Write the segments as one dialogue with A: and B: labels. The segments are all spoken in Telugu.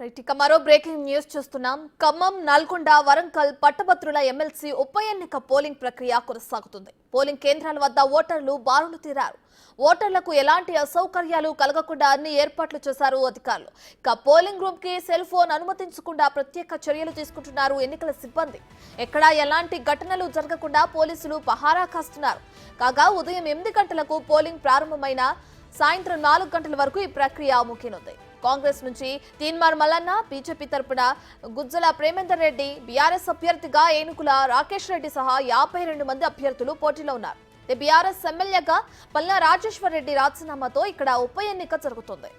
A: రైట్ ఇక మరో బ్రేకింగ్ న్యూస్ చూస్తున్నాం. ఖమ్మం, నల్గొండ, వరంగల్ పట్టభద్రుల ఎమ్మెల్సీ ఉప ఎన్నిక పోలింగ్ ప్రక్రియ కొనసాగుతుంది. పోలింగ్ కేంద్రాల వద్ద ఓటర్లు బారులు తీరారు. ఓటర్లకు ఎలాంటి అసౌకర్యాలు కలగకుండా అన్ని ఏర్పాట్లు చేశారు అధికారులు. ఇక పోలింగ్ రూమ్ కి సెల్ ఫోన్ అనుమతించకుండా ప్రత్యేక చర్యలు తీసుకుంటున్నారు ఎన్నికల సిబ్బంది. ఎక్కడా ఎలాంటి ఘటనలు జరగకుండా పోలీసులు పహారా కాస్తున్నారు. కాగా ఉదయం 8 గంటలకు పోలింగ్ ప్రారంభమైన సాయంత్రం 4 గంటల వరకు ఈ ప్రక్రియ ముగియనుంది. కాంగ్రెస్ నుంచి తీన్మార్ మల్లన్న, బీజేపీ తరపున గుజ్జల ప్రేమేందర్ రెడ్డి, బీఆర్ఎస్ అభ్యర్థిగా ఏనుగుల రాకేష్ రెడ్డి సహా 52 మంది అభ్యర్థులు పోటీలో ఉన్నారు. బీఆర్ఎస్ ఎమ్మెల్యేగా పల్లా రాజేశ్వర్ రెడ్డి రాజీనామాతో ఇక్కడ ఉప ఎన్నిక జరుగుతుంది.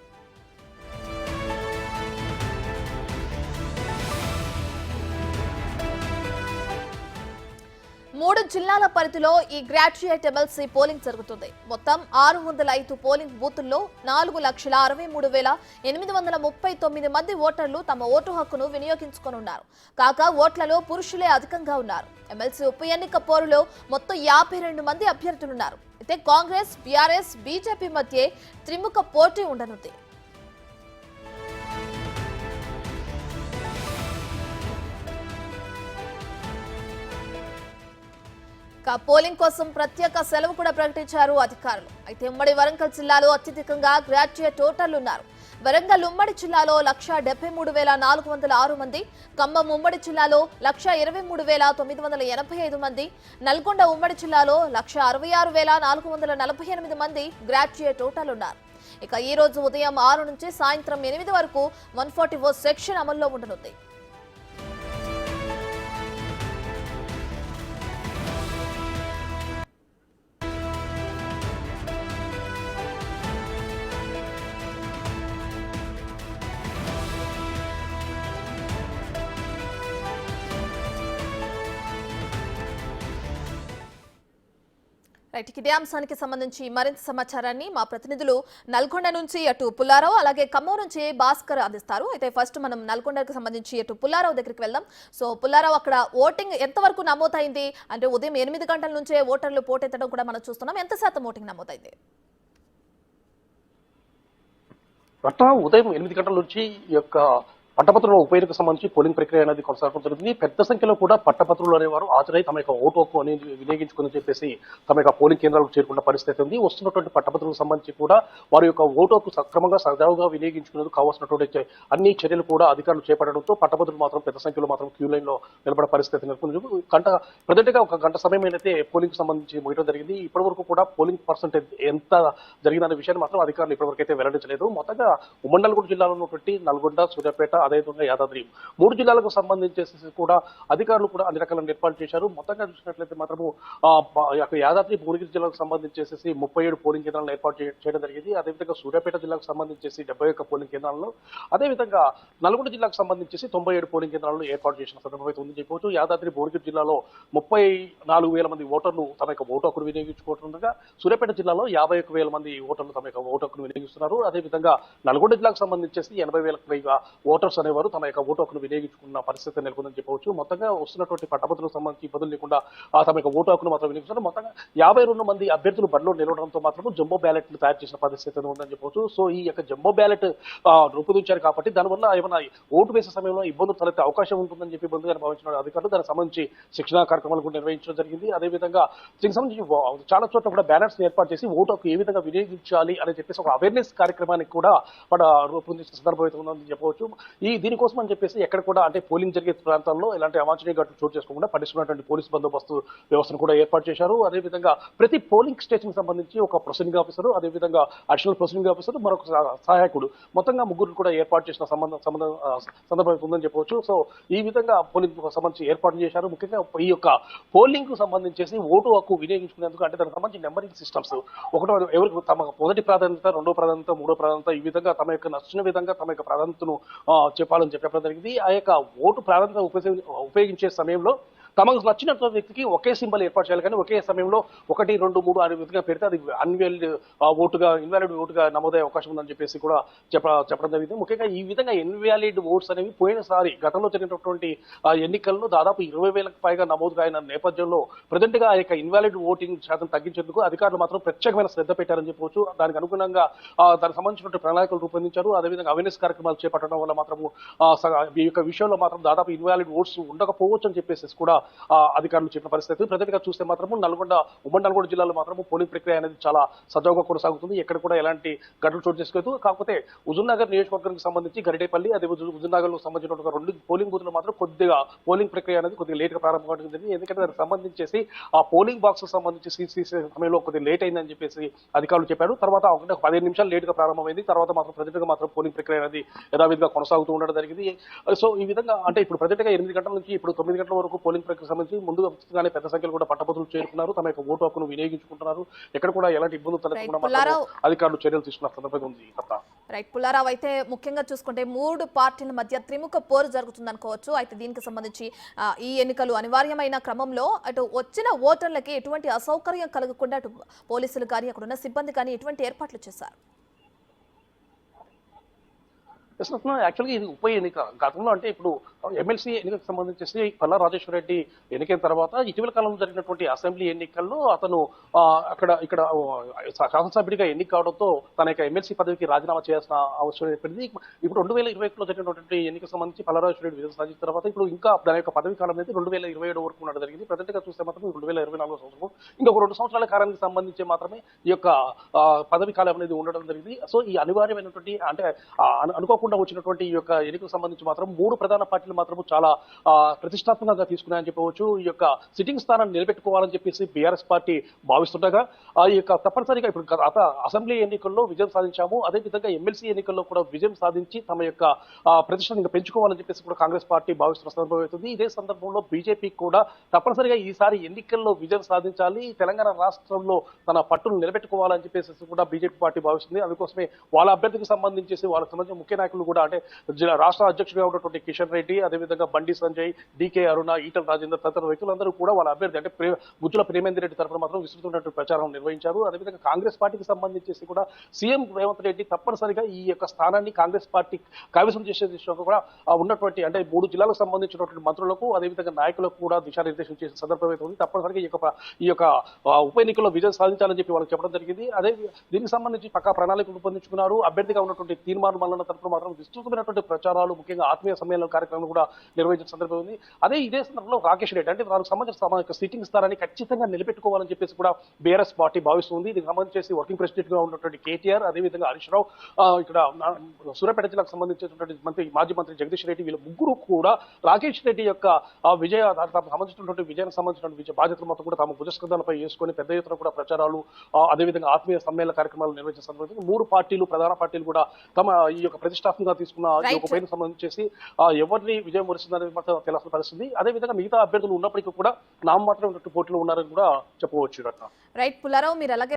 A: 3 జిల్లాల పరిధిలో ఈ గ్రాడ్యుయేట్ ఎమ్మెల్సీ పోలింగ్ జరుగుతుంది. మొత్తం 605 పోలింగ్ బూతుల్లో 4,63,839 మంది ఓటర్లు తమ ఓటు హక్కును వినియోగించుకోనున్నారు. కాగా ఓట్లలో పురుషులే అధికంగా ఉన్నారు. ఎమ్మెల్సీ ఉప ఎన్నిక పోరులో మొత్తం 52 మంది అభ్యర్థులున్నారు. అయితే కాంగ్రెస్, బీఆర్ఎస్, బీజేపీ మధ్య త్రిముఖ పోటీ ఉండనుంది. పోలింగ్ కోసం ప్రత్యేక సెలవు కూడా ప్రకటించారు అధికారులు. అయితే ఉమ్మడి వరంగల్ జిల్లాలో అత్యధికంగా గ్రాడ్యుయేట్ ఓటర్లు ఉన్నారు. వరంగల్ ఉమ్మడి జిల్లాలో 1,73,406 మంది, ఖమ్మం ఉమ్మడి జిల్లాలో 1,23,985 మంది, నల్గొండ ఉమ్మడి జిల్లాలో 1,66,448 మంది గ్రాడ్యుయేట్ ఓటర్లు ఉన్నారు. ఇక ఈ రోజు ఉదయం 6 నుంచి సాయంత్రం 8 వరకు 144 సెక్షన్ అమల్లో ఉండనుంది. ఇదే అంశానికి సంబంధించి మరింత సమాచారాన్ని మా ప్రతినిధులు నల్గొండ నుంచి అటు పుల్లారావు, అలాగే ఖమ్మం నుంచి భాస్కర్ అందిస్తారు. అయితే ఫస్ట్ మనం నల్గొండకు సంబంధించి అటు పుల్లారావు దగ్గరికి వెళ్దాం. సో పుల్లారావు, అక్కడ ఓటింగ్ ఎంతవరకు నమోదైంది? అంటే ఉదయం 8 గంటల నుంచే ఓటర్లు పోటెత్తడం కూడా మనం చూస్తున్నాం. ఎంత శాతం ఓటింగ్ నమోదైంది?
B: ఉదయం 8 గంటల నుంచి ఈ యొక్క పట్టభద్రుల ఉప ఎన్నికకు సంబంధించి పోలింగ్ ప్రక్రియ అనేది కొనసాగుతుంది. పెద్ద సంఖ్యలో కూడా పట్టభద్రులు అనేవారు హాజరై తమ యొక్క ఓటు హక్కు అనేది వినియోగించుకుని చెప్పేసి తమ యొక్క పోలింగ్ కేంద్రాలకు చేరుకున్న పరిస్థితి ఉంది. వస్తున్నటువంటి పట్టభద్రులకు సంబంధించి కూడా వారి యొక్క ఓటు హక్కు సక్రమంగా సజావుగా వినియోగించుకునేందుకు కావాల్సినటువంటి అన్ని చర్యలు కూడా అధికారులు చేపట్టడంతో పట్టభద్రులు మాత్రం పెద్ద సంఖ్యలో మాత్రం క్యూ లైన్ లో నిలబడే పరిస్థితి నెలకొంది. ప్రజెంట్గా 1 గంట సమయం అయితే పోలింగ్ సంబంధించి ముగియడం జరిగింది. ఇప్పటి వరకు కూడా పోలింగ్ పర్సెంటేజ్ ఎంత జరిగిందనే విషయాన్ని మాత్రం అధికారులు ఇప్పటివరకు అయితే వెల్లడించలేదు. మొత్తంగా ఉమ్మడి నల్గొండ జిల్లాలో ఉన్నటువంటి నల్గొండ, సూర్యాపేట, అదేవిధంగా యాదాద్రి 3 జిల్లాలకు సంబంధించేసి కూడా అధికారులు కూడా అన్ని రకాల ఏర్పాట్లు చేశారు. మొత్తంగా చూసినట్లయితే మాత్రము యాదాద్రి, భువనగిరి జిల్లాకు సంబంధించేసి 37 పోలింగ్ కేంద్రాలను ఏర్పాటు చేయడం జరిగింది. అదేవిధంగా సూర్యాపేట జిల్లాకు సంబంధించేసి 71 పోలింగ్ కేంద్రాలను, అదేవిధంగా నల్గొండ జిల్లాకు సంబంధించేసి 97 పోలింగ్ కేంద్రాలను ఏర్పాటు చేసిన సందర్భం అయితే ఉందని చెప్పవచ్చు. యాదాద్రి, భువనగిరి జిల్లాలో 34,000 మంది ఓటర్లు తమ యొక్క ఓటు హక్కును వినియోగించుకుంటుండగా సూర్యాపేట జిల్లాలో 51,000 మంది ఓటర్లు తమ యొక్క ఓటు హక్కును వినియోగిస్తున్నారు. అదేవిధంగా నల్గొండ జిల్లాకు సంబంధించేసి 80,000కు పైగా ఓటర్స్ అనేవారు తమ యొక్క ఓటు హక్కును వినియోగించుకున్న పరిస్థితి నెలకొందని చెప్పవచ్చు. మొత్తంగా వస్తున్నటువంటి పట్టభద్రులకు సంబంధించి ఇబ్బందులు లేకుండా తమ యొక్క ఓటు హక్కును మాత్రం వినియోగిస్తున్నారు. మొత్తంగా 52 మంది అభ్యర్థులు బరిలో నిలవడంతో మాత్రం జంబో బ్యాలెట్ తయారు చేసిన పరిస్థితి ఉందని చెప్పవచ్చు. సో ఈ యొక్క జంబో బ్యాలెట్ రూపొందించారు కాబట్టి దానివల్ల ఏమైనా ఓటు వేసే సమయంలో ఇబ్బందులు తలెత్తే అవకాశం ఉంటుందని చెప్పి ముందుగా భావించిన అధికారులు దానికి సంబంధించి శిక్షణా కార్యక్రమాలు కూడా నిర్వహించడం జరిగింది. అదేవిధంగా దీనికి సంబంధించి చాలా చోట్ల కూడా బ్యానర్స్ ఏర్పాటు చేసి ఓటు హక్కు ఏ విధంగా వినియోగించాలి అని చెప్పేసి ఒక అవేర్నెస్ కార్యక్రమానికి కూడా రూపొందించిన సందర్భం అయితే ఉందని చెప్పవచ్చు. దీనికోసం అని చెప్పేసి ఎక్కడ కూడా అంటే పోలింగ్ జరిగే ప్రాంతాల్లో ఎలాంటి అవాంఛనీయ ఘటనలు చోటు చేసుకోకుండా పటిష్టమైనటువంటి పోలీసు బందోబస్తు వ్యవస్థను కూడా ఏర్పాటు చేశారు. అదేవిధంగా ప్రతి పోలింగ్ స్టేషన్ సంబంధించి ఒక ప్రొసీడింగ్ ఆఫీసర్, అదేవిధంగా అడిషనల్ ప్రొసీడింగ్ ఆఫీసర్, మరొక సహాయకుడు, మొత్తంగా 3 కూడా ఏర్పాటు చేసిన సందర్భం ఉందని చెప్పవచ్చు. సో ఈ విధంగా పోలింగ్ సంబంధించి ఏర్పాటు చేశారు. ముఖ్యంగా ఈ యొక్క పోలింగ్ కు సంబంధించేసి ఓటు హక్కు వినియోగించుకునేందుకు అంటే దానికి సంబంధించి నెంబరింగ్ సిస్టమ్స్ ఒకటో ఎవరికి తమ మొదటి ప్రాధాన్యత, 2వ ప్రాధాన్యత, 3వ ప్రాధాన్యత ఈ విధంగా తమ యొక్క నచ్చిన విధంగా తమ యొక్క ప్రాధాన్యతను చెప్పాలని చెప్పడం జరిగింది. ఆ యొక్క ఓటు ప్రాధాన్యత ఉపయోగించే సమయంలో తమకు నచ్చినటువంటి వ్యక్తికి ఒకే సింబల్ ఏర్పాటు చేయాలి, కానీ ఒకే సమయంలో 1, 2, 3 అనే విధంగా పెడితే అది ఇన్వాలిడ్ ఓటుగా నమోదయ్యే అవకాశం ఉందని చెప్పేసి కూడా చెప్పడం జరిగింది. ముఖ్యంగా ఈ విధంగా ఇన్వాలిడ్ ఓట్స్ అనేవి పోయినసారి గతంలో జరిగినటువంటి ఎన్నికల్లో దాదాపు 20,000కు పైగా నమోదు అయిన నేపథ్యంలో ప్రజెంట్ గా ఆ యొక్క ఇన్వాలిడ్ ఓటింగ్ శాతం తగ్గించేందుకు అధికారులు మాత్రం ప్రత్యేకమైన శ్రద్ధ పెట్టారని చెప్పవచ్చు. దానికి అనుగుణంగా దానికి సంబంధించిన ప్రణాళికలు రూపొందించారు. అదేవిధంగా అవేర్నెస్ కార్యక్రమాలు చేపట్టడం వల్ల మాత్రము ఈ యొక్క విషయంలో మాత్రం దాదాపు ఇన్వాలిడ్ ఓట్స్ ఉండకపోవచ్చు అని చెప్పేసి కూడా అధికారులు చెప్పిన పరిస్థితి. ప్రజెంట్ గా చూస్తే మాత్రం ఉమ్మడి నల్గొండ జిల్లాలో మాత్రం పోలింగ్ ప్రక్రియ అనేది చాలా సజావుగా కొనసాగుతుంది. ఎక్కడ కూడా ఎలాంటి ఘటనలు చోటు చేసుకోలేదు. కాకపోతే హుజూర్నగర్ నియోజకవర్గానికి సంబంధించి గరిడేపల్లి అదే హుజూర్నగర్ లో సంబంధించిన 2 పోలింగ్ బూత్లు మాత్రం కొద్దిగా పోలింగ్ ప్రక్రియ అనేది కొద్దిగా లేట్ గా ప్రారంభం జరిగింది. ఎందుకంటే దానికి సంబంధించేసి ఆ పోలింగ్ బాక్స్ సంబంధించి సీసీ సమయంలో కొద్దిగా లేట్ అయిందని చెప్పేసి అధికారులు చెప్పారు. తర్వాత 15 నిమిషాలు లేట్ గా ప్రారంభమైంది. తర్వాత మాత్రం ప్రజెంట్ గా మాత్రం పోలింగ్ ప్రక్రియ అనేది యథావిధిగా కొనసాగుతూ ఉండడం జరిగింది. సో ఈ విధంగా అంటే ఇప్పుడు ప్రజెంట్ గా 8 గంటల నుంచి ఇప్పుడు 9 గంటల వరకు పోలింగ్ ప్రక్రియ సంబంధించి ముందుగానే పెద్ద సంఖ్యలో కూడా పట్టభద్రులు చేరుకున్నారు. తమ యొక్క ఓటు హక్కును వినియోగించుకుంటున్నారు. ఎక్కడ కూడా ఎలాంటి ఇబ్బందులు తలెత్తకుండా అధికారులు చర్యలు తీసుకున్న సందర్భంగా ఉంది.
A: రైట్ పుల్లారావు, అయితే ముఖ్యంగా చూసుకుంటే 3 పార్టీల మధ్య త్రిముఖ పోరు జరుగుతుంది అనుకోవచ్చు. అయితే దీనికి సంబంధించి ఈ ఎన్నికలు అనివార్యమైన క్రమంలో అటు వచ్చిన ఓటర్లకి ఎటువంటి అసౌకర్యం కలగకుండా అటు పోలీసులు కానీ అక్కడున్న సిబ్బంది కానీ ఎటువంటి ఏర్పాట్లు చేశారు?
B: యాక్చువల్గా ఇది ఉప ఎన్నిక. గతంలో అంటే ఇప్పుడు ఎమ్మెల్సీ ఎన్నికకు సంబంధించి పల్లా రాజేశ్వర రెడ్డి ఎన్నికైన తర్వాత ఇటీవల కాలంలో జరిగినటువంటి అసెంబ్లీ ఎన్నికల్లో అతను ఇక్కడ శాసనసభ్యుడిగా ఎన్నిక కావడంతో తన యొక్క ఎమ్మెల్సీ పదవికి రాజీనామా చేయాల్సిన అవసరం ఏర్పడింది. ఇప్పుడు 2021లో జరిగినటువంటి ఎన్నికకు సంబంధించి పల్లా రాజేశ్వర రెడ్డి విజయం సాధించిన తర్వాత ఇప్పుడు ఇంకా దాని యొక్క పదవి కాలం అనేది 2027 వరకు ఉండడం జరిగింది. ప్రజెంట్ గా చూస్తే మాత్రం 2024 సంవత్సరం ఇంకొక 2 సంవత్సరాల కాలానికి సంబంధించి మాత్రమే ఈ యొక్క పదవి కాలం అనేది ఉండడం జరిగింది. సో ఈ అనివార్యమైనటువంటి అంటే అనుకోకుండా వచ్చినటువంటి ఈ యొక్క ఎన్నికకు సంబంధించి మాత్రం 3 ప్రధాన పార్టీలు మాత్రం చాలా ప్రతిష్టాత్మకంగా తీసుకున్నాయని చెప్పవచ్చు. ఈ యొక్క సిట్టింగ్ స్థానాన్ని నిలబెట్టుకోవాలని చెప్పేసి బీఆర్ఎస్ పార్టీ భావిస్తుండగా ఈ యొక్క తప్పనిసరిగా ఇప్పుడు అసెంబ్లీ ఎన్నికల్లో విజయం సాధించాము, అదేవిధంగా ఎమ్మెల్సీ ఎన్నికల్లో కూడా విజయం సాధించి తమ యొక్క ప్రతిష్టను ఇంకా పెంచుకోవాలని చెప్పేసి కూడా కాంగ్రెస్ పార్టీ భావిస్తున్న సందర్భం అవుతుంది. ఇదే సందర్భంలో బీజేపీ కూడా తప్పనిసరిగా ఈసారి ఎన్నికల్లో విజయం సాధించాలి, తెలంగాణ రాష్ట్రంలో తన పట్టును నిలబెట్టుకోవాలని చెప్పేసి కూడా బీజేపీ పార్టీ భావిస్తుంది. అందుకోసమే వాళ్ళ అభ్యర్థికి సంబంధించి వాళ్ళకి సంబంధించిన ముఖ్య నాయకులు కూడా అంటే రాష్ట్ర అధ్యక్షుడిగా ఉన్నటువంటి కిషన్ రెడ్డి, అదేవిధంగా బండి సంజయ్, డీకే అరుణ, ఈటల రాజేందర్ తదితర వ్యక్తులందరూ కూడా వాళ్ళ అభ్యర్థి అంటే గుజ్జుల ప్రేమేందర్ రెడ్డి తరఫున మాత్రం విస్తృతమైన ప్రచారం నిర్వహించారు. అదేవిధంగా కాంగ్రెస్ పార్టీకి సంబంధించి కూడా సీఎం రేవంత్ రెడ్డి తప్పనిసరిగా ఈ యొక్క స్థానాన్ని కాంగ్రెస్ పార్టీ కైవసం చేసే దిశగా కూడా ఉన్నటువంటి అంటే 3 జిల్లాలకు సంబంధించినటువంటి మంత్రులకు అదేవిధంగా నాయకులకు కూడా దిశానిర్దేశం చేసిన సందర్భం అయితే ఉంది. తప్పనిసరిగా ఈ యొక్క ఉప ఎన్నికల్లో విజయం సాధించాలని చెప్పి వాళ్ళకి చెప్పడం జరిగింది. అదే దీనికి సంబంధించి పక్కా ప్రణాళిక రూపొందించుకున్నారు. అభ్యర్థిగా ఉన్నటువంటి తీర్మానం మల్లన్న తరఫున మాత్రం విస్తృతమైనటువంటి ప్రచారాలు ముఖ్యంగా ఆత్మీయ సమ్మేళన కార్యక్రమం కూడా నిర్వహించిన సందర్భం ఉంది. ఇదే సందర్భంలో రాకేష్ రెడ్డి అంటే దానికి సంబంధించిన సిట్టింగ్ స్థానాన్ని ఖచ్చితంగా నిలబెట్టుకోవాలని చెప్పేసి కూడా బీఆర్ఎస్ పార్టీ భావిస్తుంది. దీనికి సంబంధించి వర్కింగ్ ప్రెసిడెంట్ గా ఉన్నటువంటి కేటీఆర్, అదేవిధంగా హరీష్ రావు, ఇక్కడ సూర్యాపేట జిల్లాకు సంబంధించినటువంటి మాజీ మంత్రి జగదీష్ రెడ్డి, వీళ్ళ ముగ్గురు కూడా రాకేష్ రెడ్డి యొక్క సంబంధించినటువంటి విజయానికి సంబంధించిన బాధ్యతలు మొత్తం కూడా తమ భుజస్కంధాలపై వేసుకొని పెద్ద ఎత్తున కూడా ప్రచారాలు అదేవిధంగా ఆత్మీయ సమ్మేళన కార్యక్రమాలు నిర్వహించిన సందర్భంగా 3 పార్టీలు ప్రధాన పార్టీలు కూడా తమ ఈ యొక్క ప్రతిష్టాత్మకంగా తీసుకున్న ఈ యొక్క పైన సంబంధించి ఎవరిని విజయం వరిస్తుందనేది మాత్రం తెలిసిన పరిస్థితి. అదేవిధంగా మిగతా అభ్యర్థులు ఉన్నప్పటికీ కూడా నామమాత్రం పోటీలో ఉన్నారని కూడా చెప్పవచ్చు.
A: రైట్ పుల్లారావు, మీరు అలాగే